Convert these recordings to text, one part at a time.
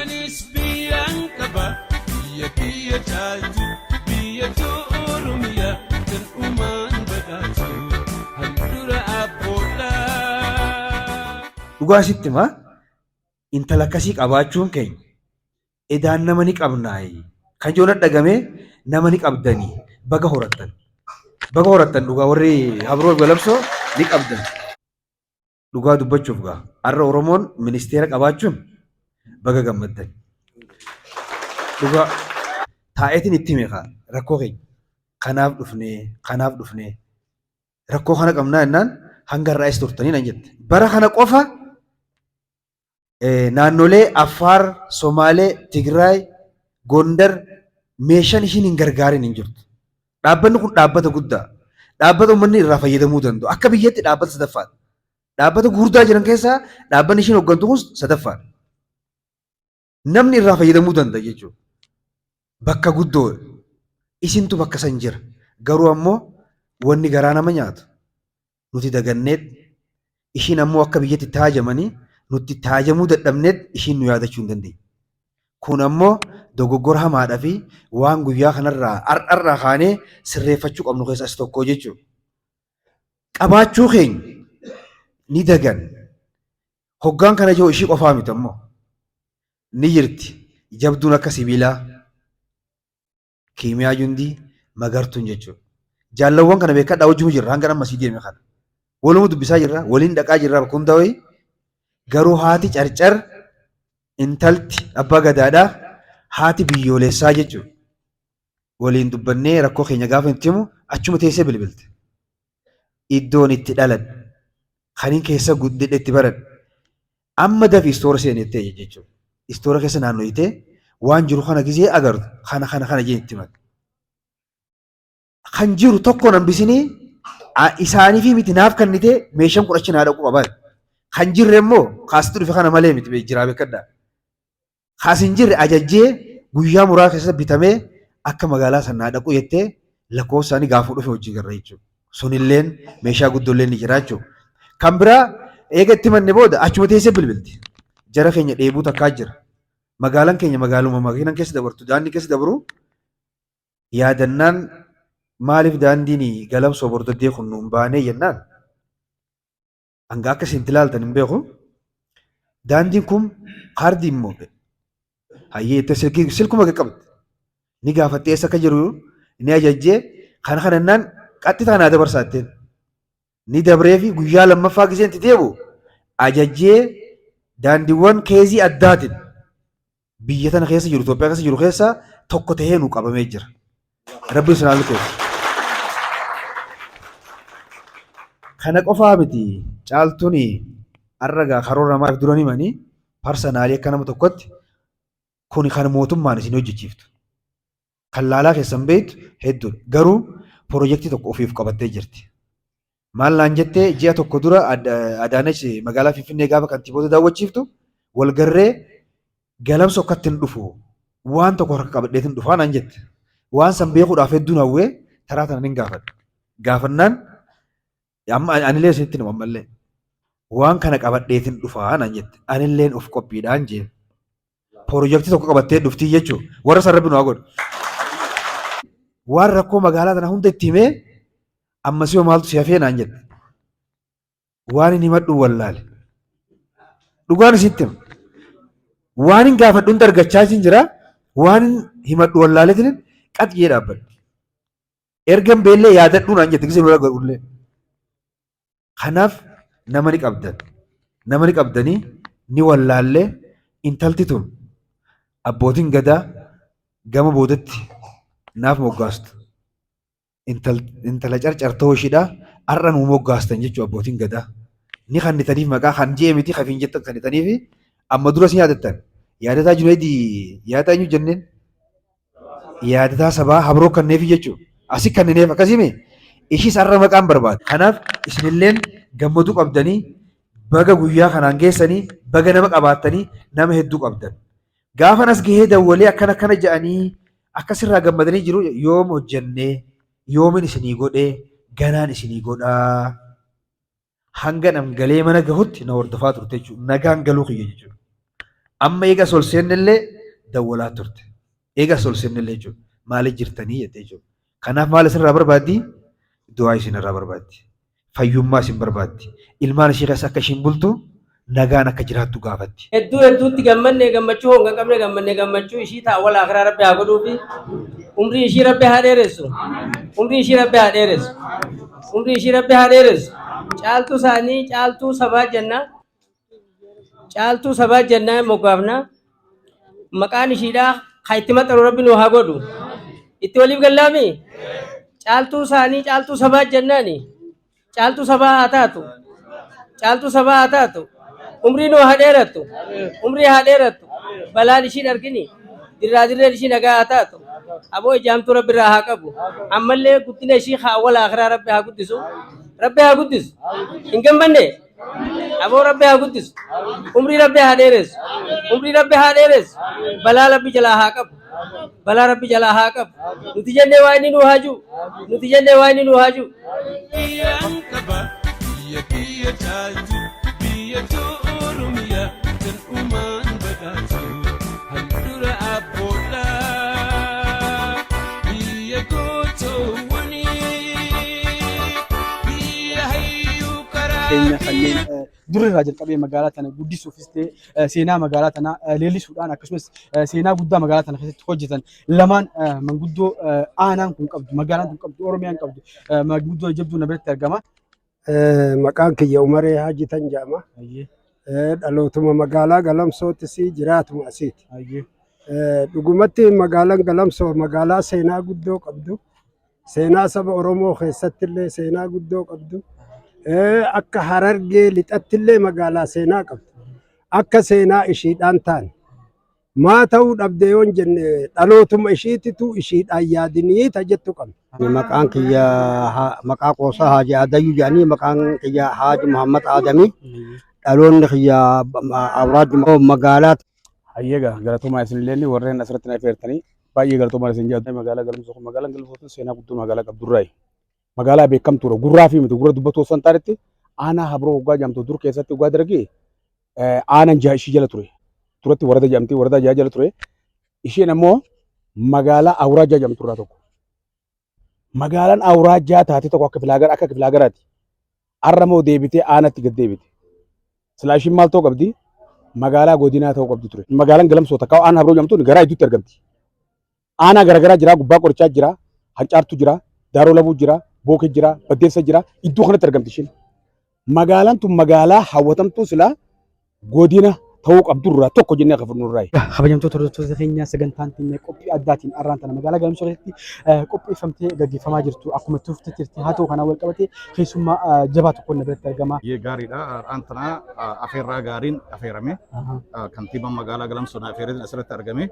Anis biyan kaba, biya chaltu, biya turumiya, kan uman badatu, handura abola. Dhugaa sitti maa intala akkasii qabaachuun keenya edaan nama ni qabnaayi. Kan joona dhagamee nama ni qabdanii baga horattan. Baga horattan dhugaa warri Habroo Galabsoo ni qabdan. Dhugaa dubbachuuf gaa har'a Oromoon ministeera qabaachuun baga gammaddan. Dhugaa taa'eetiin itti meeqa rakkoo keenya kanaaf dhufnee rakkoo kana qabnaa jennaan hanga irraa is turtanii nan jette. Bara kana qofa naannolee Affaar, Somaalee, Tigraay, Gondar meeshaan ishiin hin gargaarin hin jirtu. Dhaabbanni kun dhaabbata guddaa. Dhaabbata uummanni irraa fayyadamuu danda'u. Akka biyyatti dhaabbata sadaffaadha. Dhaabbata gurguddaa jiran keessaa dhaabbanni ishiin hooggantu kun sadaffaadha. Namni irraa fayyadamuu danda'a jechuudha. Bakka guddoo isintu bakka san jira. Garuu ammoo wanni garaa nama nyaatu nuti daganneet ishiin ammoo akka biyyatti taajamanii nuti taajamuu dadhabneet ishiin nu yaadachuu hin dandeenye. Kun ammoo dogoggora hamaadhaa fi waan guyyaa kanarraa har'arraa kaanee sirreeffachuu qabnu keessaa isa tokko jechuudha. Qabaachuu keenya ni dagan. Hoggaan kana jiru ishii qofaa miti ammoo ni jirti. Jabduun akka sibiilaa, kiimiyaa jundii, magartuun jechuudha. Jaalawwan kana beekadhaa wajjin jirra hanga amma sii deeme kana. Walumaa dubbisaa jirra, waliin dhaqaa jirra bakka hunda wayii. Garuu haati carcar intalti abbaa gadaadhaa haati biyyoolessaa jechuudha. Waliin dubbannee rakkoo keenya gaafa itti himu achuma teessee bilbilte. Iddoon itti dhalan kaniin keessa guddadhe itti baran amma dafi istoora seenettee jechuudha. Istoora keessa naannoyitee waan jiru kana gizee agartu kana jeen itti himat. Kan jiru tokkoon hambisinii isaanii fi miti naaf kannitee meeshaan qurachi naa dhaqu qaban. Kan jirre immoo kaasitu dhufe kana malee miti jiraa beekadhaa. Kaas hin jirre ajajjee guyyaa muraasa keessatti bitamee akka magaalaa sanaa dhaqu jettee lakkoofsaanii gaafuu dhufe hojii garra jechuudha. Sunilleen meeshaa guddoolleen ni jira jechuudha. Kan biraa eega itti manne booda achuma teessee bilbilti. Jara keenya dheebuu takkaa jira. Magaalaan keenya magaaluma makiinaan keessa dabartu daandii keessa dabru yaadannaan maaliif daandiin Galabsoo Bordoddee kun nuun baanee jennaan hanga akka isin ilaaltan hin beeku. Daandiin kun kaardii immoo hayyee silkuma qabdi. Ni gaafattee eessa akka jiru ni ajajjee kana kanannaan qaxxitaa naa dabarsaatteen. Ni dabree fi guyyaa lammaffaa giseen itti deebu ajajjee daandiiwwan keezii addaatiin biyya tana keessa jiru Itoophiyaa keessa jiru keessa tokko tahee nu qabamee jira. Rabbiin sun haalli keessa. Kana qofaa miti caaltuun har'a karoora namaaf duran himanii parsanaalii akka nama tokkotti kun kan mootummaan isin hojjechiiftu. Kan laalaa keessan beektu hedduudha. Garuu piroojeektii tokko ofiif qabattee jirti. Maal naan jettee ji'a tokko dura Adaanesh magaalaa Finfinnee gaafa kantiiboota daawwachiiftu walgarree Galabsoo akkatti hin dhufu waan tokko harka qabadheetti hin dhufaa naan jette. Waan san beekuudhaaf hedduun hawwee taraa tanan hin gaafadha. Gaafannaan amma anillee isinitti nama ammallee waan kana qabadheetti hin dhufaa naan jette. Anilleen of qophiidhaan jeen. Piroojeektii tokko qabattee dhuftii jechuudha. Warra san rabbi nu haa godhu. Waan rakkoo magaalaa tana hunda itti himee ammas yoo maaltu si hafee naan jette. Waan hin himadhu wallaale. Dhugaan isitti hima. Waan hin gaafadhu hunda argachaa isin jira. Waan hin himadhu wallaaleetiin qaxxiyee dhaabbadhu. Ergan beellee yaadadhuu naan jette gisee nu dhaga'ullee. Kanaaf nama ni qabdan. Nama ni qabdanii ni wallaallee intalti tun abbootiin gadaa gama boodatti naaf moggaastu. Intala carcar ta'uu ishiidhaa har'a nu moggaastan jechuudha abbootiin gadaa. Ni kannitaniif maqaa kan jee miti kafiin jettan kannitaniif amma dura si yaadattan. Yaadataa Junaydii yaadataa eenyu jenneen? Yaadataa sabaa Habroo kanneefi jechuudha. Asi kannineef akkasime ishis har'a maqaan barbaada. Kanaaf isinilleen gammaduu qabdanii baga guyyaa kanaan geessanii baga nama qabaattanii nama hedduu qabdan. Gaafa nas gahee dawwalee akkana jedhanii akkasirraa gammadanii jiru yoom hojjennee yoomin isinii godhee ganaan isinii godhaa. Hanga namgalee mana gahutti na hordofaa turte jechuudha. Nagaan galuu kiyya jechuudha. amma eega sol seennillee dawwalaa turte eega sol seennillee jechuudha maaliif jirtanii jettee jechuudha kanaaf maal isinirraa barbaaddi du'aa isinirraa barbaaddi fayyummaa isin barbaaddi ilmaan ishee keessa akka ishiin bultu nagaan akka jiraattu gaafatti. Hedduutti gammanne gammachuu honga qabne gammanne gammachuu ishii ta'a wal akhiraa rabbi haa godhuu fi umrii ishii rabbi haa dheeressu umrii ishii rabbi haa dheeressu umrii ishii rabbi haa dheeressu caaltuu isaanii caaltuu sabaa jannaa moggaafna maqaan ishiidhaa haa itti maxxanu rabbi nu haa godhu itti waliif gallaami caaltuu isaanii caaltuu sabaa jannaani caaltuu sabaa haa taatu caaltuu sabaa haa taatu. Umrii nu haa dheerattu umrii haa dheerattu balaan ishiin argini dirreen ishii nagaa haa taatu aboo ijaamtuu rabbi irraa haa qabu ammallee guddina ishii haa wal akhiraa rabbi haa guddisu hin gammanne aboo rabbi haa guddisu umrii rabbi haa dheeressu balaa rabbi jalaa haa qabu nuti jennee waa inni nu haaju Biyyaan qaba biyya kiyya caaltu biyya Oromiyaa kan uumaan badhaatu handhuura abboodhaa biyya gootoowwanii biyya hayyuu karaa kanneen durirraa jalqabee magaalaa tana guddisuufis ta'e seenaa magaalaa tana leellisuudhaan akkasumas seenaa guddaa magaalaa tana keessatti hojjetan lamaan manguddoo aanaan kun qabdu magaalaan kun qabdu Oromiyaan qabdu manguddoo jabduu na biratti argama. Maqaan kiyya Umaree Haajitan jedhama. Dhalootuma magaalaa Galamsootis jiraatuma asiiti. Dhugumatti magaalaan Galamsoo magaalaa seenaa guddoo qabdu. Seenaa saba Oromoo keessatti illee seenaa guddoo qabdu. Akka Harargee lixatti illee magaalaa seenaa qabdu. Akka seenaa ishiidhaan taane. Maa ta'uu dhabdee yoon jenne dhalootuma ishiititu ishiidhaan yaadinii jettu qabna. Maqaan kiyya maqaa qoosaa Haaji Adayyuu jedhanii maqaan kiyya Haaji Muhammad Adamii dhaloonni kiyya awraad magaalaa. Hayyeega galatoomaa isinillee warreen asirratti na affeertanii baay'ee galatoomaa isin jedhu magaalaa Galamsoo magaalaan Galamsoo seenaa guddoo magaalaa qabdurraayi. Magaalaa beekamtuudha gurraa fi miti gurra dubbatoo san taanetti aanaa habroo waggaa jaamtu dur keessatti waggaa dargee aanaan jaha ishii jala ture. Turatti warada jaamtii warada jaha jala ture. Isheen ammoo magaalaa awraajaa jaamturraa tokko. Magaalaan awraajaa taate tokko akka kifilaagaraati. Arramoo deebitee aanatti gad deebite. Silaashiin maal ta'uu qabdi? Magaalaa godinaa ta'uu qabdi ture. Magaalaan Galamsoo takka aanaa habroo jaamtuun garaa hedduutti argamti. Aanaa garaagaraa jira, gubbaa qorichaa jira, hancaartu jira, daaroo labuu jira, bookee jira, baddeessa jira, iddoo kanatti argamti isheen. Magaalaan tun magaalaa hawwatamtuu silaa godina ta'uu qabdurraa tokko jennee akka fudhannurraa. Kabajamtoota hordoftoota keenyaa sagantaan keenya qophii addaatiin arraan tana magaalaa Galamsoo keessatti qopheeffamtee gaggeeffamaa jirtu akkuma turte jirti haa ta'u kanaan wal qabatee keessummaa jabaa tokkoon na biratti argama. Gaariidha arraan tana afeerraa gaariin afeerame kantiibaan magaalaa Galamsoo afeereen asirratti argame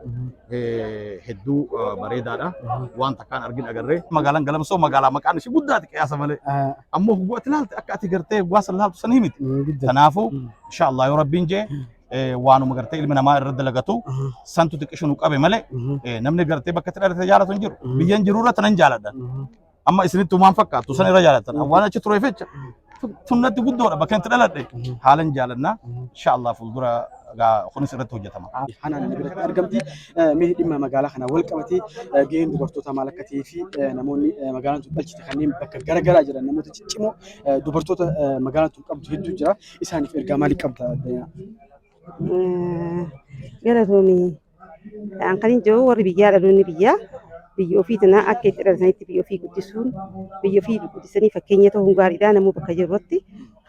hedduu bareedaadha waan takkaan argin agarree magaalaan Galamsoo magaalaa maqaan ishee guddaati qiyaasa malee ammoo ati ilaalte akka ati gartee waasa laaltu san himiti kanaafuu inshaallah yoo rabbiin jee waanuma gartee ilmi namaa irra dalagatu santu xiqqishuu qabe malee namni gartee bakka itti dhalate jaalatu hin jiru biyyan jiru irratti nan jaaladha amma isinitti waan fakkaatu san irra jaalatan waan achi tureef jecha sunnatti guddoodha bakka itti dhaladhe haalan jaalanna inshaallah fuuldura kunis irratti hojjetama. Hanaan biratti argamti mee dhimma magaalaa kana wal qabatee gaheen dubartoota maal akka ta'ee fi namoonni magaalaan tun dhalchite kanneen bakka garaagaraa jiran namoota ciccimoo dubartoota magaalaan tun qabdu hedduu jira isaaniif ergaa maalii qabda? Galatoomii an kan jiru warri biyyaa dhaloonni biyya ofii tanaa akka itti dhalatanitti biyya ofii guddisuun biyya ofii guddisanii fakkeenya ta'uun gaariidha namuu bakka jirutti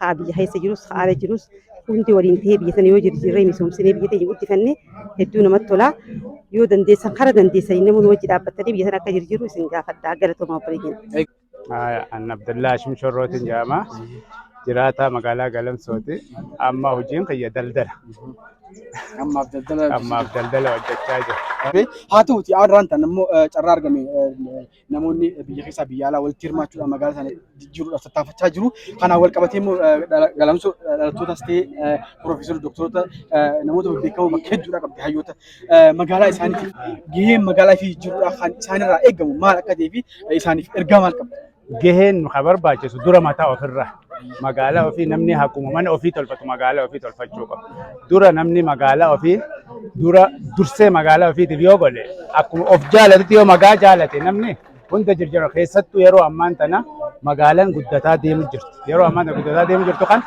haa biyya keessa jirus haa ala jirus hundi waliin ta'ee biyya sana yoo jirre misoomsinee biyya ta'e guddifannee hedduu namatti tola yoo dandeessan kara dandeessanii namoonni wajji dhaabbatanii biyya sana akka jiru isin gaafadhaa galatoomaa bareedina. An Abdullaa Shimshorrootiin jedhama. Jiraata magaalaa Galamsooti. Amma hojiin kiyya daldala. Ammaaf daldala hojjechaa jira. Haa ta'uuti arraan tan immoo carraa argame namoonni biyya keessaa biyya alaa walitti hirmaachuudhaan magaalaa sana jijjiiruudhaaf tattaafachaa jiru. Kanaan wal qabatee immoo Galamsoo dhalattootas ta'ee piroofeesarri doktoroota namoota beekamoo bakka hedduudhaa qabdi hayyoota magaalaa isaaniitiif gaheen magaalaa fi jijjiiruudhaaf kan isaanirraa eegamu maal akka ta'ee fi isaaniif ergaa maal qabda? Gaheen nu barbaachisu dura mataa ofirraa. Magaalaa ofii namni akkuma mana ofii tolfatu magaalaa ofii tolfachuu qaba. Dura namni magaalaa ofii dura dursee magaalaa ofiitiif yoo godhe akkuma of jaalatutti yoo magaa jaalate namni hunda jirjiru keessattuu yeroo ammaan tana magaalaan guddataa deemu jirti. Yeroo ammaan tana guddataa deemu jirtu kan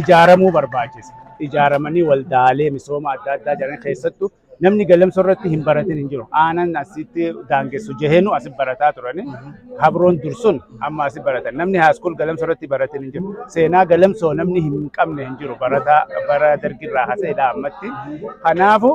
ijaaramuu barbaachisa. Ijaaramanii waldaalee misooma adda addaa jiran keessattuu namni galamsoo irratti hin baratin hin jiru. Aanan asitti daangessu jeheenu asii barataa turani. Habroon dursun amma asii baratan. Namni haaskool galamsoo irratti baratin hin jiru. Seenaa galamsoo namni hin qabne hin jiru. Bara dargirraa haseedha ammatti. Kanaafuu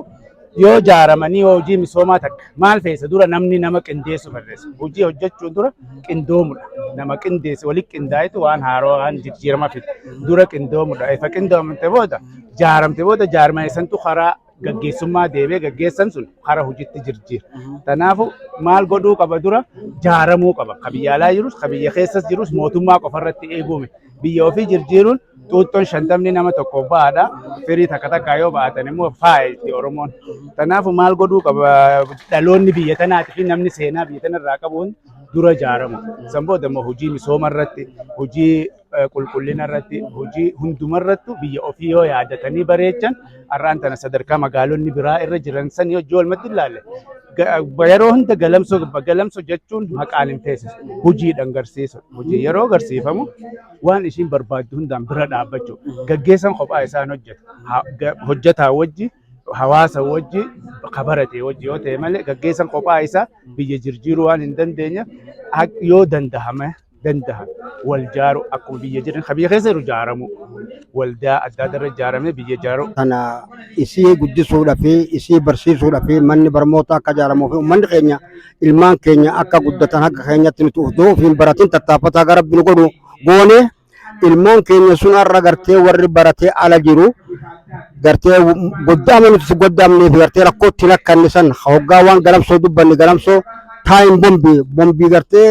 yoo jaaramanii hojii misoomaa takka maal feesa dura namni nama qindeessu barreessa. Hojii hojjechuun dura qindoomudha. Nama qindeesse walitti qindaa'itu waan haaroo waan jijjiirama fida. Dura qindoomudha. Ifa qindoomte booda jaaramte booda jaarmanii santu karaa gaggeessummaa deebee gaggeessan sun karaa hojiitti jijjiira. Kanaafuu maal godhuu qaba dura jaaramuu qaba. Ka biyya alaa jirus ka biyya keessas jirus mootummaa qofarratti eeguume. Biyya ofii jijjiiruun xuuxxoon 50 nama tokko baadha. Firii takka takka yoo baatan immoo faayitii Oromoon. Kanaafuu maal godhuu qaba dhaloonni biyya tanaatii fi namni seenaa biyya tanarraa qabuun dura jaaramu. San booda immoo hojii misooma irratti, hojii qulqullina irratti, hojii hunduma irratti biyya ofii yoo yaadatanii bareechan har'aan tana sadarkaa magaalonni biraa irra jiran san yoo ijoolmatti ilaalle yeroo hunda galamsoo jechuun maqaan hin teessisu hojiidhaan agarsiisu. Hojii yeroo agarsiifamu waan ishiin barbaaddu hundaan bira dhaabbachuu gaggeessan kophaa isaan hojjetaa wajji hawaasa wajji kabarate wajji yoo ta'e malee gaggeessan kophaa isaa biyya jijjiiruu waan hin dandeenye yoo dandahame wal jaaru akkuma biyya jiran biyya keessa jiru jaaramu waldaa adda addaa jaaramee biyya jaaru. Kana isii guddisuudhaaf isii barsiisuudhaaf manni barnoota akka ijaaramuuf uummanni keenya ilmaan keenya akka guddatan akka keenyatti nuti utuu ofiin baratiin tattaaffataa gara rabbiin godhu goone ilmaan keenya sun har'a gartee warri baratee ala jiru gartee goddaama nuti goddaamneef gartee rakkoo ittiin akka inni san hoggaa waan galamsoo dubbanne galamsoo taayin bombii gartee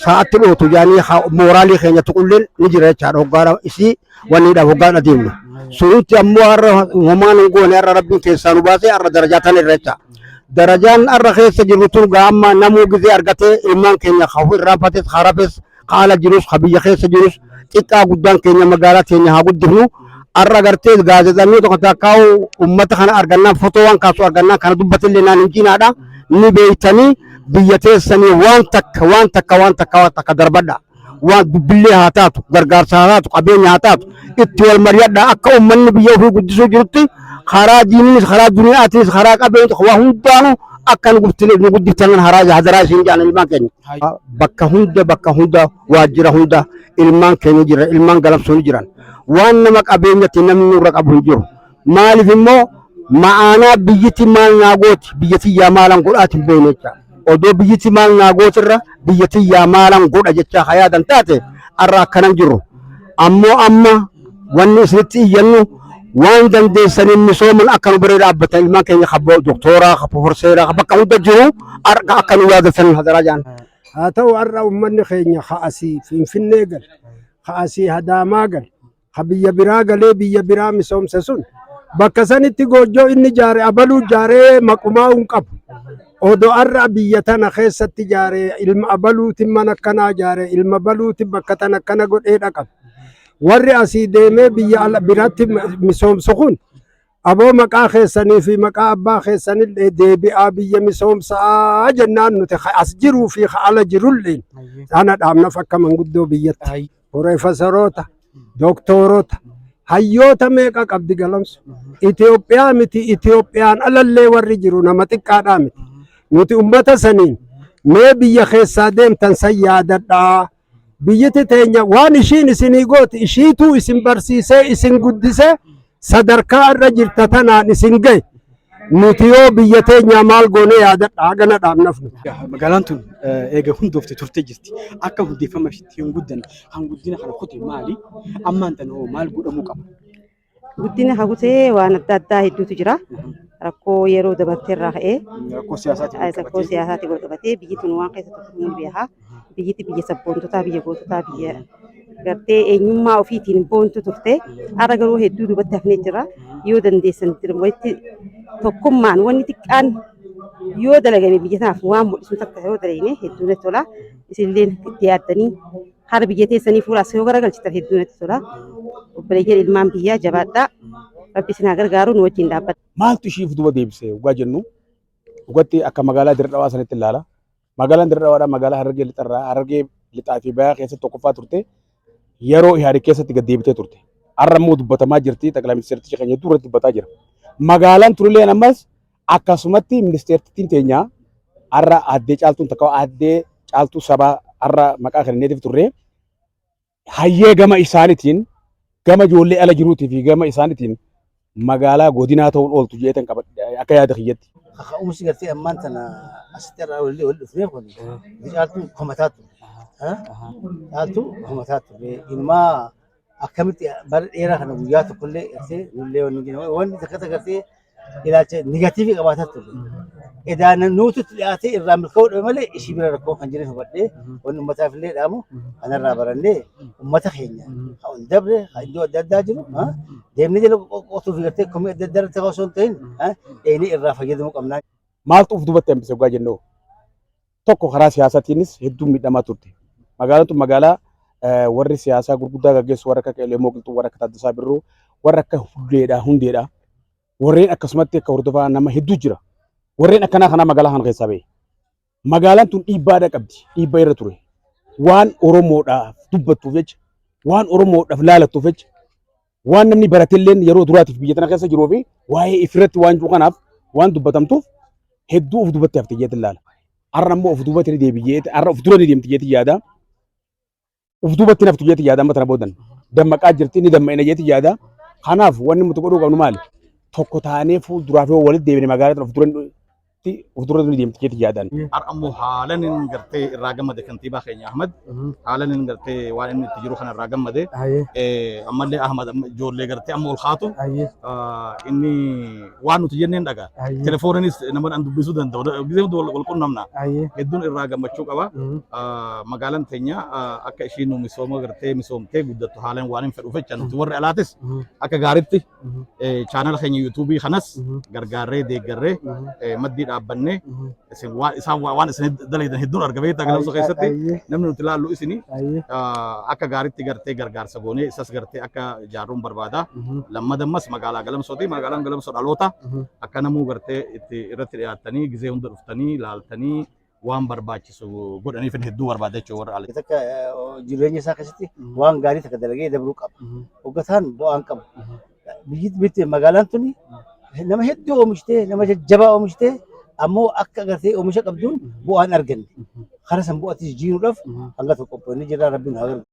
sa'aatti dhootu jaanii mooraalii keenya tuqulleen ni jira jechaadha hoggaadha isii wanniidhaaf hoggaadha deemne sunitti ammoo har'a homaan hin goone har'a rabbiin keessaa nu baasee har'a darajaa tan irra jecha darajaan har'a keessa jirru tun gaamma namuu gizee argatee ilmaan keenya hafu irraanfates harafes haala jirus biyya keessa jirus xiqqaa guddaan keenya magaalaa keenya haa guddifnu har'a gartee gaazexaanii tokko takkaa'u uummata kana argannaan fotoo waan kaasu argannaan kana dubbatillee naan hin jiinaadha ni beeytanii biyya teessanii waan takka darbadha waan dubbillee haa taatu gargaarsa haa taatu qabeenya haa taatu itti wal mari'adha akka uummanni biyya ofii guddisuu jirutti karaa diiniinis karaa duniyaatiinis karaa qabeenya waa hundaanuu akka nu guddiftan hadaraa isin jaan ilmaan keenya bakka hunda waajjira hunda ilmaan keenya jira ilmaan galamsoo jiran waan nama qabeenyatti namni nurra qabu hin jiru maaliif immoo ma'aanaa biyyatti maal naagooti biyyatti yaa maalan godhaati hin beekne jecha odoo biyyatti maal naagootirra biyyatti yaa maalan godha jecha hayaadan taate har'a akkanan jiru ammoo amma wanni isinitti iyyannu waan dandeessaniin misooman akka nu bira dhaabbatan ilmaan keenya kabbo doktooraa kabbo forseeraa bakka hunda jiru akka nu yaadatan hadaraa jaan. Haa ta'u har'a uummanni keenya ka'asii Finfinnee gal ka'asii Hadaamaa gal ka biyya biraa galee biyya biraa misoomse sun bakka sanitti goojjoo inni jaare abaluu jaaree maqumaa hin qabu. Odoo har'a biyya tana keessatti jaaree ilma abaluutiin mana akkanaa jaaree ilma baluutiin bakka tana akkana godhee dhaqabe. Warri asii deemee biyya biratti misoomsu kun aboo maqaa keessanii fi maqaa abbaa keessanillee deebi'aa biyya misoomsaa jennaan nuti as jiruu fi ala jirullee ana dhaabnaaf akka manguddoo biyyatti piroofesaroota doktoorota hayyoota meeqa qabdi galamsu Itoophiyaa miti Itoophiyaan alallee warri jiru nama xiqqaadhaa miti nuti ummata saniin mee biyya keessaa deemtan san yaadadhaa biyyatti teenya waan ishiin isinii gooti ishiituu isin barsiisee isin guddisee sadarkaa irra jirta tanaan isin gahe nuti yoo biyya teenya maal goone yaadadhaa hagana dhaabnaf nuti. Magaalaan tun eega hundoofte turtee jirti akka hundeeffama hin guddanne kan guddina kana kute maali ammaan tanoo maal godhamuu qaba. Guddina hagutee waan adda addaa hedduutu jira. Rakkoo yeroo dabartee irraa ka'ee rakkoo siyaasaati godhabatee biyyi tun waan keessatti tufuu beekaa biyyatti biyya sabboontotaa biyya goototaa biyya gartee eenyummaa ofiitiin boontu turte har'a garuu hedduu duubatti hafnee jira yoo dandeessan walitti tokkummaan wanni xiqqaan yoo dalagame biyya tanaaf waan mul'isu takka yoo dalagne hedduu natti tola isinillee itti yaaddanii hara biyya teessanii fuulaas yoo garagalchitan hedduu natti tola obboleeyyan ilmaan biyyaa jabaadhaa rabbi isin haa gargaaru nu wajjin dhaabbata. Maaltu ishiif duba deebisee dhugaa jennu dhugatti akka magaalaa Dirree sanitti ilaala. Magaalaan Dirree Dhawaadhaa magaalaa Harargee lixarraa Harargee lixaa fi bayaa keessatti tokkoffaa turte yeroo Ihaadig keessatti gad deebitee turte. Har'a immoo dubbatamaa jirti xaqilaa ministeertichi keenya hedduu irratti dubbataa jira. Magaalaan turullee ammas akkasumatti ministeertittiin teenya har'a addee caaltuun takka addee caaltuu sabaa har'a maqaa kenneetiif turre hayyee gama isaaniitiin gama ijoollee ala jiruutii fi gama isaaniitiin magaalaa godinaa ta'uun ooltu jeetan qaba akka yaada kiyyatti. Kaka'umsi gartee ammaan tana asitti irraa wal dhufnee kun caaltuu komataa ture. Caaltuu komataa ture. Ilmaa akkamitti bara dheeraa kana guyyaa tokkollee gartee nullee wanni takka gartee ilaalcha negatiivii qabaataa ture. Edaan nuti dhiyaatee irraa milkaa'uu dhabe malee ishii bira rakkoo kan jireenya hubadhee wanni uummataaf illee dhaamu kanarraa barannee uummata keenya haa ol dabre haa iddoo adda addaa jiru deemnee jala qotuuf gartee komii adda addaa irratti osoo hin ta'in dheenii irraa fayyadamuu qabnaa. Maaltu uf dubbatti hambise dhugaa jennuu tokko karaa siyaasatiinis hedduu miidhamaa turte. Magaalaan tun magaalaa warri siyaasaa gurguddaa gaggeessu warra akka Qeelee Mooqilxuu warra akka Taaddasaa Birruu warra akka hundeedha. Warreen akkasumatti akka hordofaa nama hedduu jira. Warreen akkanaa kanaa magaalaa kana keessaa bahe. Magaalaan tun dhiibbaadha qabdi. Dhiibbaa irra ture. Waan Oromoodhaaf dubbattuuf jecha, waan Oromoodhaaf laalattuuf jecha, waan namni baratilleen yeroo duraatiif biyya tana keessa jiruu fi waa'ee ifirratti waan jiru kanaaf waan dubbatamtuuf hedduu of dubbatti haftee jeetiin laala. Har'a immoo of dubbatti deebi'ee har'a of dura deemti jeetiin yaada. Of dubbatti naftu jeetiin yaada amma tana boodan. Dammaqaa jirti ni dammaqina jeetiin yaada. Kanaaf wanni nuti godhuu qabnu maali? Tokko taanee fuulduraaf yoo walitti deebine magaalaa tana of dura deemti jeetiin yaadan. Har'ammoo haalan inni gartee irraa gammade kantiibaa keenya Ahmad haalan inni gartee waan inni itti jiru kana irraa gammade ammallee Ahmad ijoollee gartee amma ol kaatu inni waan nuti jenneen dhagaa telefooninis nama an dubbisuu danda'u gisee wal qunnamna hedduun irraa gammachuu qaba magaalaan teenya akka ishiin nu misooma gartee misoomtee guddattu haalan waan hin fedhuuf jecha nuti warri alaatis akka gaariitti chaanala keenya yuutuubii kanas gargaarree deeggarree maddii dhaabbanne waan isin dalaydan hedduun argamee galamsoo keessatti namni nuti ilaallu isini akka gaariitti gartee gargaarsa goonee isas gartee akka ijaarruun barbaada lammadammas magaalaa galamsooti magaalaan galamsoo dhaloota akka namuu gartee irratti dhiyaattanii gisee hunda dhuftanii laaltanii waan barbaachisu godhaniif hedduu barbaada jechuudha warra alaa. Takka jireenya isaa keessatti waan gaarii takka dalagee dabruu qaba. Hoggataan bu'aan qaba. Biyyi magaalaan tuni nama hedduu oomishtee nama jajjabaa oomishtee ammoo akka gartee oomisha qabduun bu'aan arganne. Kara san bu'aatti jijjiiruudhaaf hanga tokko qophoonni jira rabbiin haa gargaaru.